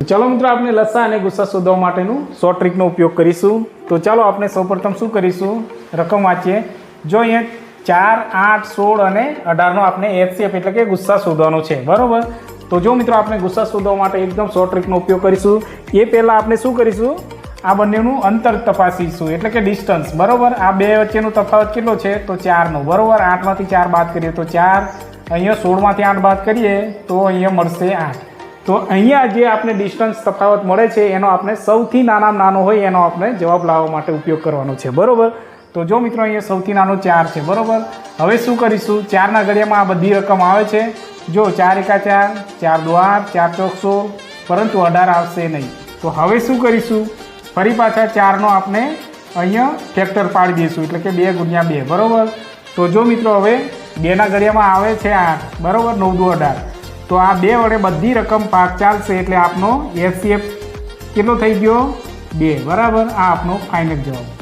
चलो मित्रों, आपने लस्सा और गुस्सा शोधवा माटेनु शॉर्ट ट्रिकनो उपयोग करीशुं। तो चलो आपने सौप्रथम शुं करीशुं, रकम वाँचीए। जो अहींया 4, 8, 16 અને 18 नो आपने एचसीएफ एटले के गुस्सा शोधवानो छे, बरोबर। तो जो मित्रों, आपने गुस्सा शोधवा माटे एकदम शॉर्ट ट्रिकनो उपयोग करीशुं। ए पहेला आपने शुं करीशुं, आ बंनेनुं अंतर तपासीशुं एटले के डिस्टन्स, बरोबर। आ बे वच्चेनो तफावत केटलो छे तो 4 नो, बरोबर। 8 मांथी 4 बाद करीए तो 4, अहींया 16 मांथी 8 बाद करीए तो अहींया मळशे 8। तो अहींया जे आपने डिस्टन्स तफावत मळे छे एनो आपने सौथी नानामां नानो होय एनो आपने जवाब लाववा माटे उपयोग करवानो छे, बरोबर। तो जो मित्रों, अहींया सौथी नानो 4 छे, बरोबर। हवे शुं करीशुं, 4 ना घडियामां आ बधी रकम आवे छे। जो 4 एका 4, 4 दो 8, 4 चौक 16, परंतु 18 आवशे नहीं। तो हवे शुं करीशुं, फरी पाछा 4 नो आपने अहींया फैक्टर पाडी दईशुं एटले के 2 × 2, बरोबर। तो जो मित्रों, हवे 2 ना घडियामां आवे छे 8, बरोबर। 9 दो 18। तो आ 2 वडे बधी रकम भाग चालशे एटले आपनो एचसीएफ केटलो थई गयो 2, बराबर। आ आपनो फाइनल जवाब।